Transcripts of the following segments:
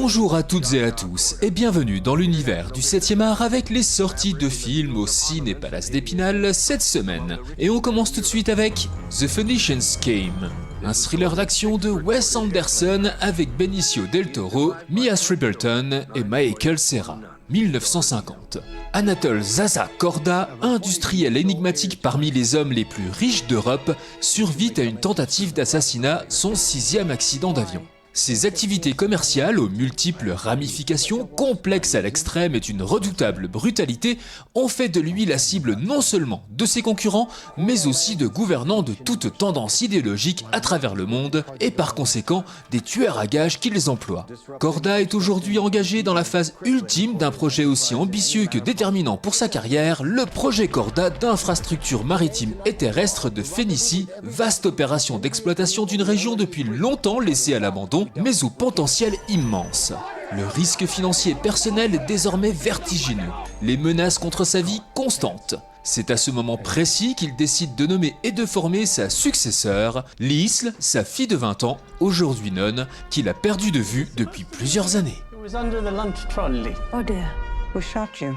Bonjour à toutes et à tous et bienvenue dans l'univers du 7e art avec les sorties de films au Ciné Palace d'Épinal cette semaine. Et on commence tout de suite avec The Phoenicians Game, un thriller d'action de Wes Anderson avec Benicio del Toro, Mia Stapleton et Michael Cera. 1950. Anatole Zaza Korda, industriel énigmatique parmi les hommes les plus riches d'Europe, survit à une tentative d'assassinat, son 6e accident d'avion. Ses activités commerciales aux multiples ramifications, complexes à l'extrême et d'une redoutable brutalité, ont fait de lui la cible non seulement de ses concurrents, mais aussi de gouvernants de toute tendance idéologique à travers le monde, et par conséquent des tueurs à gages qu'ils emploient. Korda est aujourd'hui engagé dans la phase ultime d'un projet aussi ambitieux que déterminant pour sa carrière, le projet Korda d'infrastructure maritime et terrestre de Phénicie, vaste opération d'exploitation d'une région depuis longtemps laissée à l'abandon, mais au potentiel immense. Le risque financier personnel est désormais vertigineux, les menaces contre sa vie constantes. C'est à ce moment précis qu'il décide de nommer et de former sa successeur, Liesl, sa fille de 20 ans, aujourd'hui nonne, qu'il a perdue de vue depuis plusieurs années. Oh dear, who shot you?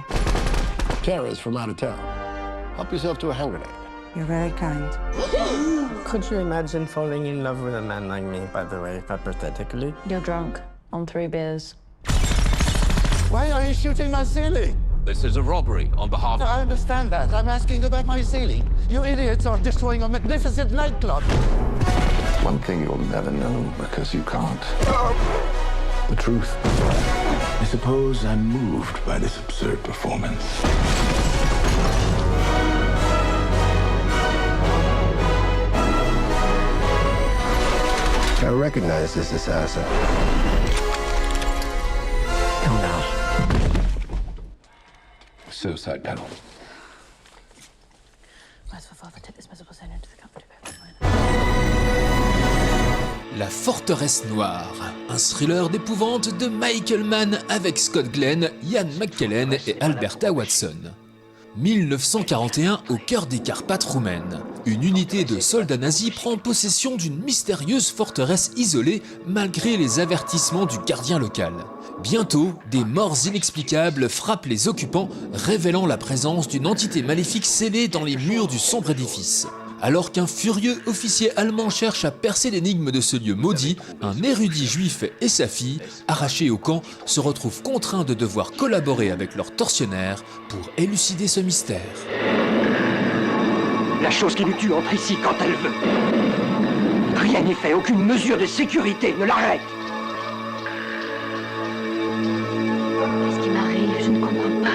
Terrorists from out of town. Help yourself to a hand grenade. You're very kind. Could you imagine falling in love with a man like me, by the way, hypothetically? You're drunk on 3 beers. Why are you shooting my ceiling? This is a robbery on behalf of... I understand that. I'm asking about my ceiling. You idiots are destroying a magnificent nightclub. One thing you'll never know because you can't. The truth. I suppose I'm moved by this absurd performance. I recognize this assassin. Come now. Suicide panel. La Forteresse Noire, un thriller d'épouvante de Michael Mann avec Scott Glenn, Ian McKellen et Alberta Watson. 1941, au cœur des Carpates roumaines. Une unité de soldats nazis prend possession d'une mystérieuse forteresse isolée malgré les avertissements du gardien local. Bientôt, des morts inexplicables frappent les occupants, révélant la présence d'une entité maléfique scellée dans les murs du sombre édifice. Alors qu'un furieux officier allemand cherche à percer l'énigme de ce lieu maudit, un érudit juif et sa fille, arrachés au camp, se retrouvent contraints de devoir collaborer avec leurs tortionnaires pour élucider ce mystère. La chose qui nous tue entre ici quand elle veut. Rien n'est fait, aucune mesure de sécurité ne l'arrête. Qu'est-ce qui m'arrive? Je ne comprends pas.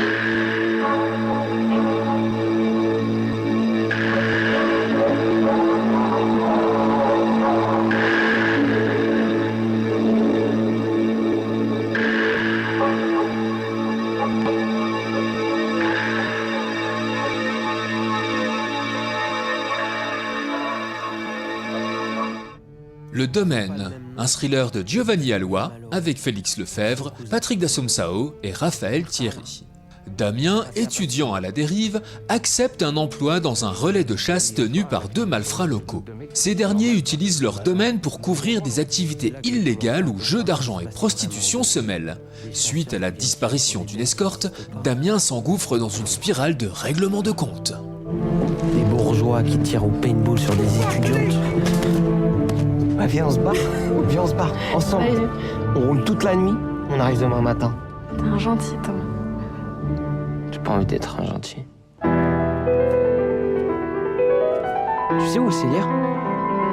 Le Domaine, un thriller de Giovanni Aloi avec Félix Lefebvre, Patrick D'Assumpção et Raphaël Thierry. Damien, étudiant à la dérive, accepte un emploi dans un relais de chasse tenu par 2 malfrats locaux. Ces derniers utilisent leur domaine pour couvrir des activités illégales où jeux d'argent et prostitution se mêlent. Suite à la disparition d'une escorte, Damien s'engouffre dans une spirale de règlement de compte. Des bourgeois qui tirent au paintball sur des étudiantes. Ouais, viens, on se barre, ensemble. Allez. On roule toute la nuit, on arrive demain matin. T'es un gentil, toi. J'ai pas envie d'être un gentil. Tu sais où c'est hier?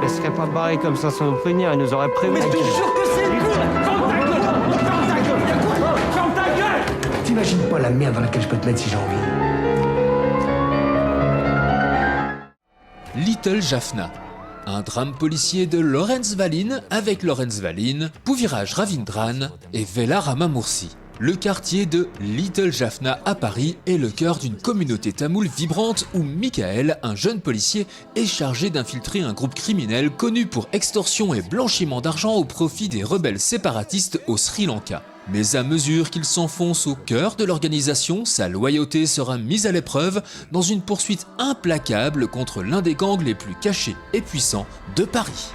Elle serait pas barrée comme ça sans nous prévenir, elle nous aurait prévenu. Mais je te jure que c'est lui! Ferme ta gueule! Ferme ta gueule! Ferme ta gueule! T'imagines pas la merde dans laquelle je peux te mettre si j'ai envie. Little Jaffna, un drame policier de Lawrence Valin avec Lawrence Valin, Pouviraj Ravindran et Vela Ramamursi. Le quartier de Little Jaffna à Paris est le cœur d'une communauté tamoule vibrante où Michael, un jeune policier, est chargé d'infiltrer un groupe criminel connu pour extorsion et blanchiment d'argent au profit des rebelles séparatistes au Sri Lanka. Mais à mesure qu'il s'enfonce au cœur de l'organisation, sa loyauté sera mise à l'épreuve dans une poursuite implacable contre l'un des gangs les plus cachés et puissants de Paris.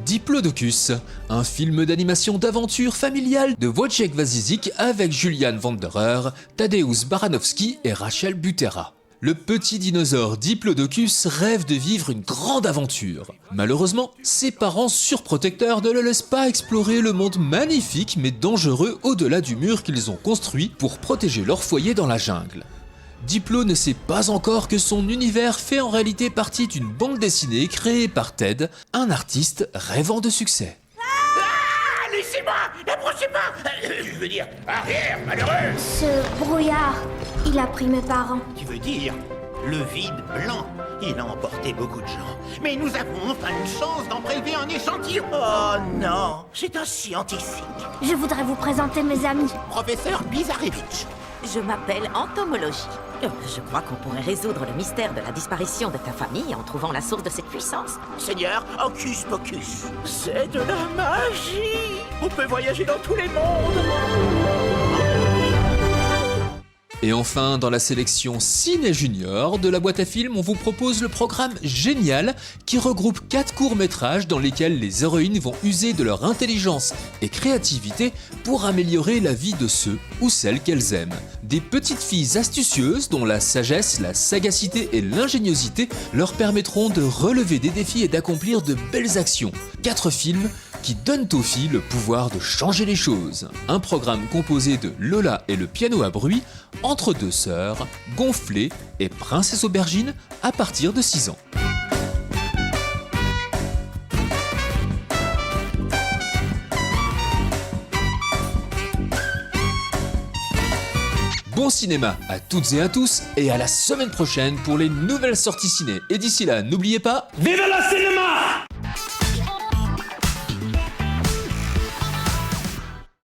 Diplodocus, un film d'animation d'aventure familiale de Wojciech Wazizik avec Julian Wanderer, Tadeusz Baranowski et Rachel Butera. Le petit dinosaure Diplodocus rêve de vivre une grande aventure. Malheureusement, ses parents surprotecteurs ne le laissent pas explorer le monde magnifique mais dangereux au-delà du mur qu'ils ont construit pour protéger leur foyer dans la jungle. Diplo ne sait pas encore que son univers fait en réalité partie d'une bande dessinée créée par Ted, un artiste rêvant de succès. Ah, laissez-moi, n'approchez pas. Je veux dire, arrière, malheureux. Ce brouillard, il a pris mes parents. Tu veux dire, le vide blanc. Il a emporté beaucoup de gens. Mais nous avons enfin une chance d'en prélever un échantillon. Oh non, c'est un scientifique. Je voudrais vous présenter mes amis. Professeur Bizarrevich. Je m'appelle entomologie. Je crois qu'on pourrait résoudre le mystère de la disparition de ta famille en trouvant la source de cette puissance. Seigneur, Hocus Pocus. C'est de la magie. On peut voyager dans tous les mondes. Et enfin, dans la sélection Ciné Junior de la boîte à films, on vous propose le programme Génial qui regroupe 4 courts-métrages dans lesquels les héroïnes vont user de leur intelligence et créativité pour améliorer la vie de ceux ou celles qu'elles aiment. Des petites filles astucieuses dont la sagesse, la sagacité et l'ingéniosité leur permettront de relever des défis et d'accomplir de belles actions. 4 films qui donnent aux filles le pouvoir de changer les choses. Un programme composé de Lola et le piano à bruit, Entre deux sœurs, Gonflé et Princesse Aubergine à partir de 6 ans. Bon cinéma à toutes et à tous et à la semaine prochaine pour les nouvelles sorties ciné. Et d'ici là, n'oubliez pas... Vive le cinéma!